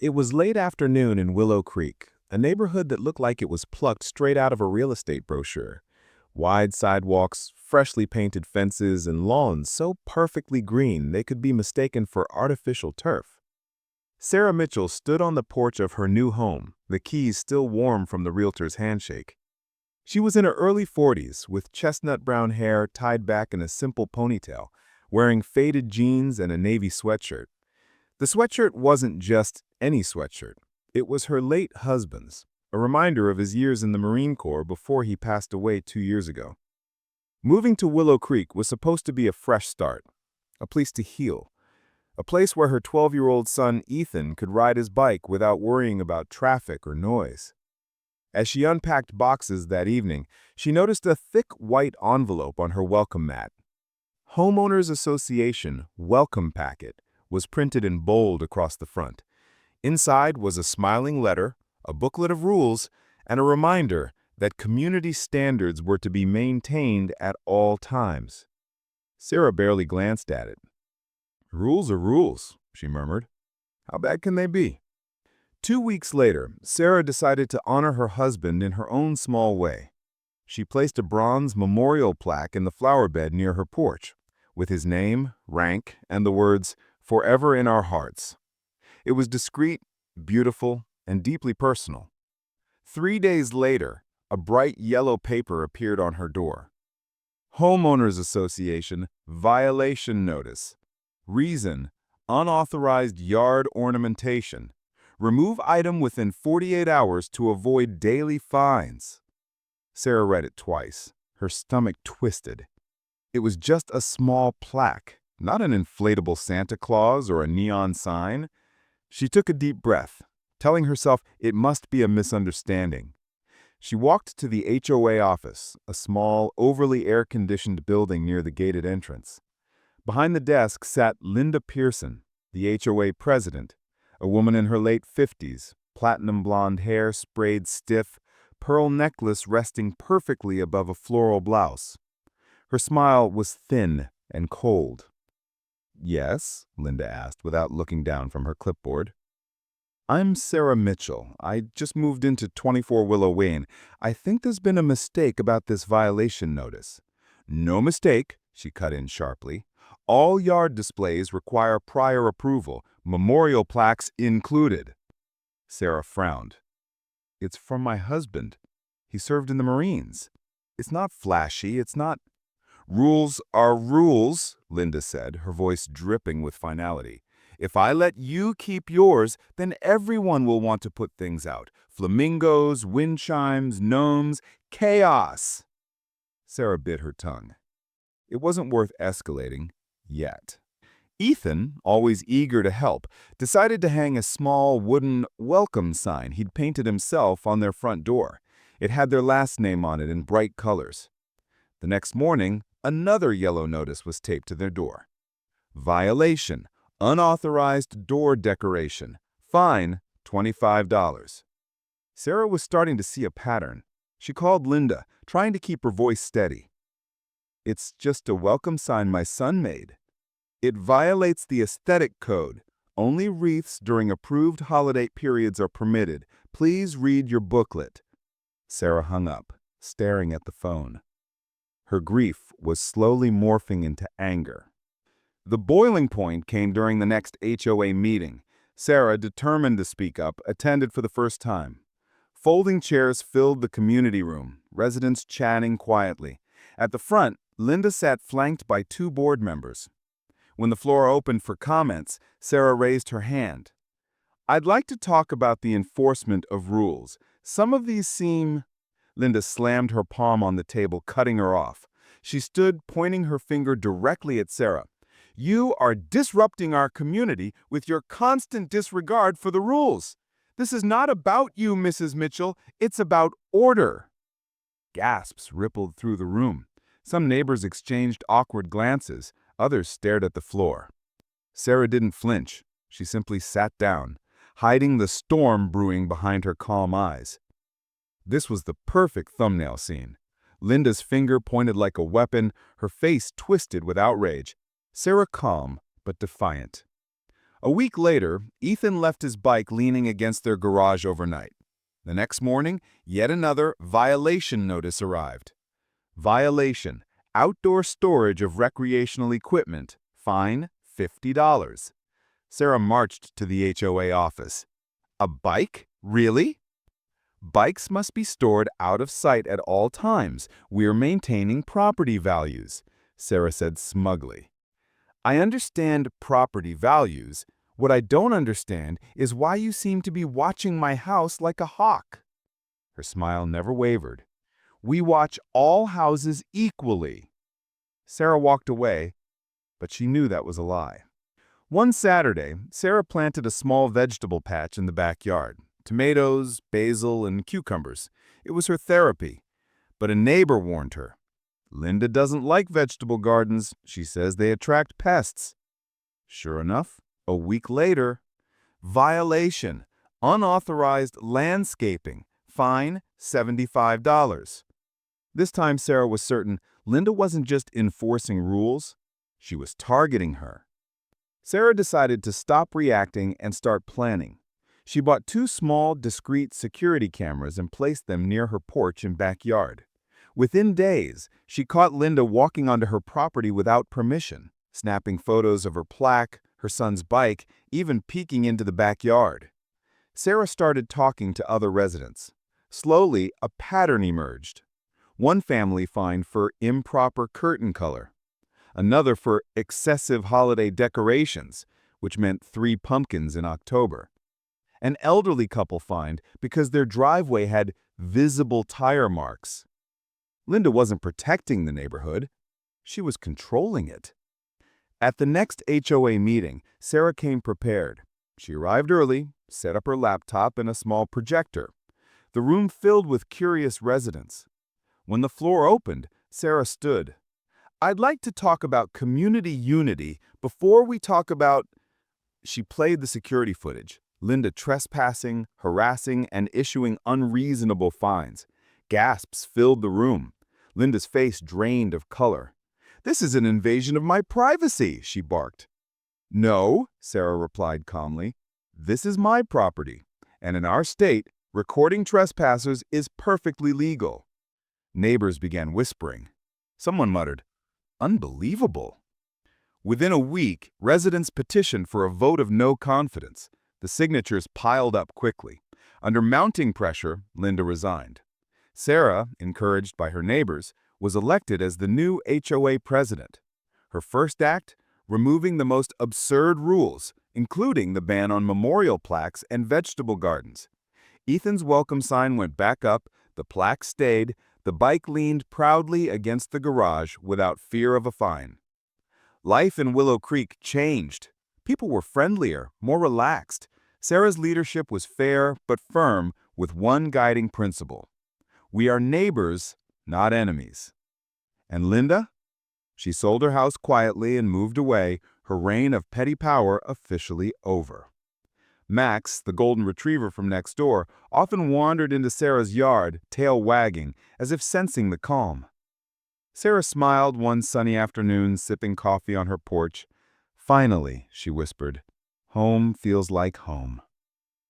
It was late afternoon in Willow Creek, a neighborhood that looked like it was plucked straight out of a real estate brochure. Wide sidewalks, freshly painted fences, and lawns so perfectly green they could be mistaken for artificial turf. Sarah Mitchell stood on the porch of her new home, the keys still warm from the realtor's handshake. She was in her early 40s, with chestnut brown hair tied back in a simple ponytail, wearing faded jeans and a navy sweatshirt. The sweatshirt wasn't just any sweatshirt. It was her late husband's, a reminder of his years in the Marine Corps before he passed away 2 years ago. Moving to Willow Creek was supposed to be a fresh start, a place to heal, a place where her 12-year-old son Ethan could ride his bike without worrying about traffic or noise. As she unpacked boxes that evening, she noticed a thick white envelope on her welcome mat. Homeowners Association Welcome Packet was printed in bold across the front. Inside was a smiling letter, a booklet of rules, and a reminder that community standards were to be maintained at all times. Sarah barely glanced at it. "Rules are rules," she murmured. "How bad can they be?" 2 weeks later, Sarah decided to honor her husband in her own small way. She placed a bronze memorial plaque in the flower bed near her porch, with his name, rank, and the words, "Forever in our hearts." It was discreet, beautiful, and deeply personal. 3 days later, a bright yellow paper appeared on her door. Homeowners Association Violation Notice. Reason: unauthorized yard ornamentation. Remove item within 48 hours to avoid daily fines. Sarah read it twice. Her stomach twisted. It was just a small plaque, not an inflatable Santa Claus or a neon sign. She took a deep breath, telling herself it must be a misunderstanding. She walked to the HOA office, a small, overly air-conditioned building near the gated entrance. Behind the desk sat Linda Pearson, the HOA president, a woman in her late 50s, platinum blonde hair sprayed stiff, pearl necklace resting perfectly above a floral blouse. Her smile was thin and cold. "Yes?" Linda asked without looking down from her clipboard. "I'm Sarah Mitchell. I just moved into 24 Willow Lane. I think there's been a mistake about this violation notice." "No mistake," she cut in sharply. "All yard displays require prior approval, memorial plaques included." Sarah frowned. "It's from my husband. He served in the Marines. It's not flashy, it's not—" "Rules are rules," Linda said, her voice dripping with finality. "If I let you keep yours, then everyone will want to put things out. Flamingos, wind chimes, gnomes, chaos." Sarah bit her tongue. It wasn't worth escalating, yet. Ethan, always eager to help, decided to hang a small wooden welcome sign he'd painted himself on their front door. It had their last name on it in bright colors. The next morning, another yellow notice was taped to their door. Violation: unauthorized door decoration. Fine, $25. Sarah was starting to see a pattern. She called Linda, trying to keep her voice steady. "It's just a welcome sign my son made. It violates the aesthetic code. Only wreaths during approved holiday periods are permitted. Please read your booklet." Sarah hung up, staring at the phone. Her grief was slowly morphing into anger. The boiling point came during the next HOA meeting. Sarah, determined to speak up, attended for the first time. Folding chairs filled the community room, residents chatting quietly. At the front, Linda sat flanked by two board members. When the floor opened for comments, Sarah raised her hand. "I'd like to talk about the enforcement of rules. Some of these seem—" Linda slammed her palm on the table, cutting her off. She stood, pointing her finger directly at Sarah. "You are disrupting our community with your constant disregard for the rules. This is not about you, Mrs. Mitchell. It's about order." Gasps rippled through the room. Some neighbors exchanged awkward glances. Others stared at the floor. Sarah didn't flinch. She simply sat down, hiding the storm brewing behind her calm eyes. This was the perfect thumbnail scene. Linda's finger pointed like a weapon, her face twisted with outrage. Sarah calm, but defiant. A week later, Ethan left his bike leaning against their garage overnight. The next morning, yet another violation notice arrived. Violation: outdoor storage of recreational equipment. Fine, $50. Sarah marched to the HOA office. A bike? Really? Bikes must be stored out of sight at all times. We're maintaining property values, Sarah said smugly. I understand property values. What I don't understand is why you seem to be watching my house like a hawk. Her smile never wavered. We watch all houses equally. Sarah walked away, but she knew that was a lie. One Saturday, Sarah planted a small vegetable patch in the backyard. Tomatoes, basil, and cucumbers. It was her therapy. But a neighbor warned her. Linda doesn't like vegetable gardens. She says they attract pests. Sure enough, a week later, violation: unauthorized landscaping. Fine, $75. This time Sarah was certain Linda wasn't just enforcing rules, she was targeting her. Sarah decided to stop reacting and start planning. She bought 2 small, discreet security cameras and placed them near her porch and backyard. Within days, she caught Linda walking onto her property without permission, snapping photos of her plaque, her son's bike, even peeking into the backyard. Sarah started talking to other residents. Slowly, a pattern emerged. One family fined for improper curtain color. Another for excessive holiday decorations, which meant 3 pumpkins in October. An elderly couple fined because their driveway had visible tire marks. Linda wasn't protecting the neighborhood. She was controlling it. At the next HOA meeting, Sarah came prepared. She arrived early, set up her laptop and a small projector. The room filled with curious residents. When the floor opened, Sarah stood. I'd like to talk about community unity before we talk about... She played the security footage. Linda trespassing, harassing, and issuing unreasonable fines. Gasps filled the room. Linda's face drained of color. This is an invasion of my privacy, she barked. No, Sarah replied calmly. This is my property, and in our state, recording trespassers is perfectly legal. Neighbors began whispering. Someone muttered, unbelievable. Within a week, residents petitioned for a vote of no confidence. The signatures piled up quickly. Under mounting pressure, Linda resigned. Sarah, encouraged by her neighbors, was elected as the new HOA president. Her first act? Removing the most absurd rules, including the ban on memorial plaques and vegetable gardens. Ethan's welcome sign went back up, the plaque stayed, the bike leaned proudly against the garage without fear of a fine. Life in Willow Creek changed. People were friendlier, more relaxed. Sarah's leadership was fair but firm with one guiding principle. We are neighbors, not enemies. And Linda? She sold her house quietly and moved away, her reign of petty power officially over. Max, the golden retriever from next door, often wandered into Sarah's yard, tail wagging, as if sensing the calm. Sarah smiled one sunny afternoon, sipping coffee on her porch. Finally, she whispered, home feels like home.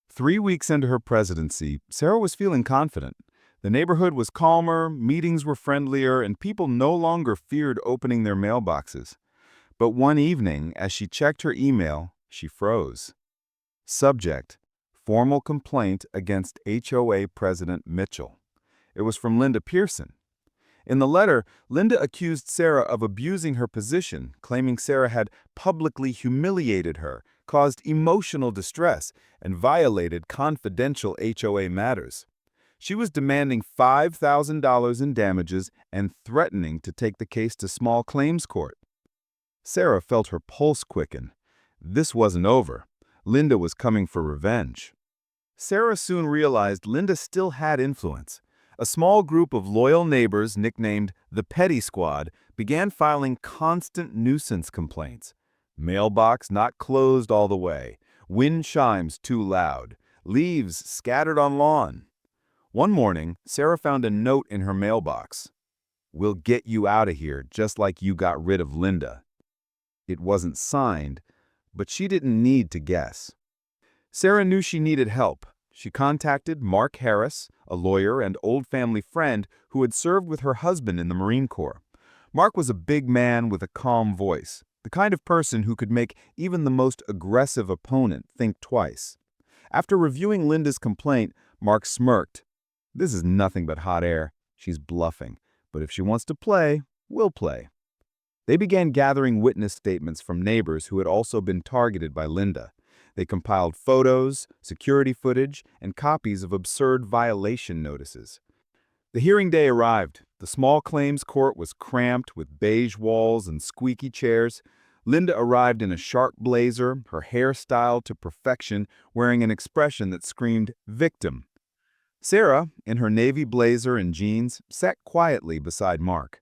3 weeks into her presidency, Sarah was feeling confident. The neighborhood was calmer, meetings were friendlier, and people no longer feared opening their mailboxes. But one evening, as she checked her email, she froze. Subject: formal complaint against HOA President Mitchell. It was from Linda Pearson. In the letter, Linda accused Sarah of abusing her position, claiming Sarah had publicly humiliated her, caused emotional distress, and violated confidential HOA matters. She was demanding $5,000 in damages and threatening to take the case to small claims court. Sarah felt her pulse quicken. This wasn't over. Linda was coming for revenge. Sarah soon realized Linda still had influence. A small group of loyal neighbors, nicknamed the Petty Squad, began filing constant nuisance complaints. Mailbox not closed all the way, wind chimes too loud, leaves scattered on lawn. One morning, Sarah found a note in her mailbox. We'll get you out of here just like you got rid of Linda. It wasn't signed, But she didn't need to guess. Sarah knew she needed help. She contacted Mark Harris, a lawyer and old family friend who had served with her husband in the Marine Corps. Mark was a big man with a calm voice, the kind of person who could make even the most aggressive opponent think twice. After reviewing Linda's complaint, Mark smirked. "This is nothing but hot air. She's bluffing. But if she wants to play, we'll play." They began gathering witness statements from neighbors who had also been targeted by Linda. They compiled photos, security footage, and copies of absurd violation notices. The hearing day arrived. The small claims court was cramped with beige walls and squeaky chairs. Linda arrived in a sharp blazer, her hair styled to perfection, wearing an expression that screamed victim. Sarah, in her navy blazer and jeans, sat quietly beside Mark.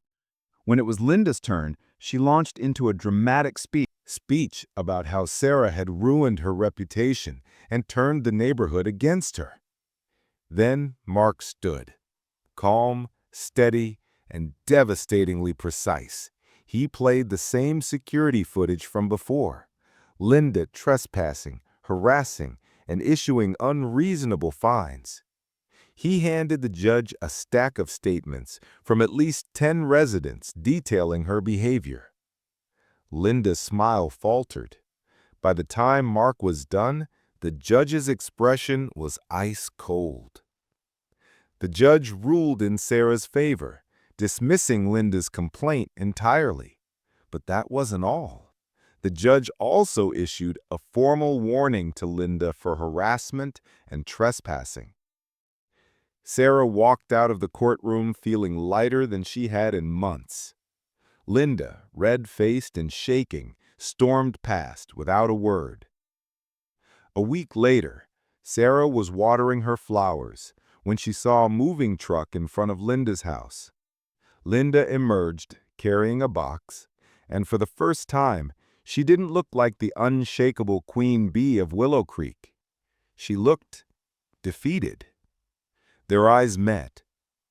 When it was Linda's turn, she launched into a dramatic speech about how Sarah had ruined her reputation and turned the neighborhood against her. Then Mark stood, calm, steady, and devastatingly precise. He played the same security footage from before. Linda trespassing, harassing, and issuing unreasonable fines. He handed the judge a stack of statements from at least 10 residents detailing her behavior. Linda's smile faltered. By the time Mark was done, the judge's expression was ice cold. The judge ruled in Sarah's favor, dismissing Linda's complaint entirely. But that wasn't all. The judge also issued a formal warning to Linda for harassment and trespassing. Sarah walked out of the courtroom feeling lighter than she had in months. Linda, red-faced and shaking, stormed past without a word. A week later, Sarah was watering her flowers when she saw a moving truck in front of Linda's house. Linda emerged, carrying a box, and for the first time, she didn't look like the unshakable queen bee of Willow Creek. She looked defeated. Their eyes met.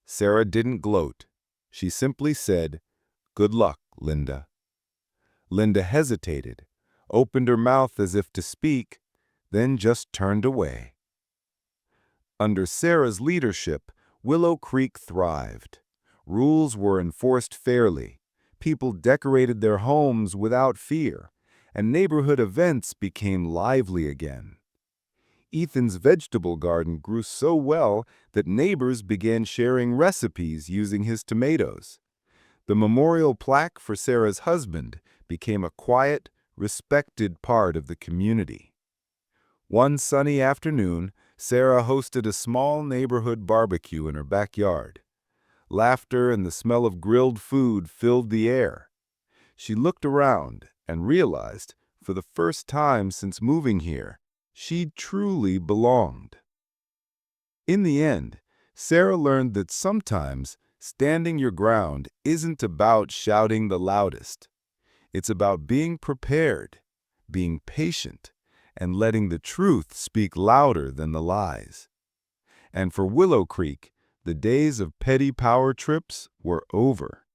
Sarah didn't gloat. She simply said, "Good luck, Linda." Linda hesitated, opened her mouth as if to speak, then just turned away. Under Sarah's leadership, Willow Creek thrived. Rules were enforced fairly. People decorated their homes without fear, and neighborhood events became lively again. Ethan's vegetable garden grew so well that neighbors began sharing recipes using his tomatoes. The memorial plaque for Sarah's husband became a quiet, respected part of the community. One sunny afternoon, Sarah hosted a small neighborhood barbecue in her backyard. Laughter and the smell of grilled food filled the air. She looked around and realized, for the first time since moving here, she truly belonged. In the end, Sarah learned that sometimes standing your ground isn't about shouting the loudest. It's about being prepared, being patient, and letting the truth speak louder than the lies. And for Willow Creek, the days of petty power trips were over.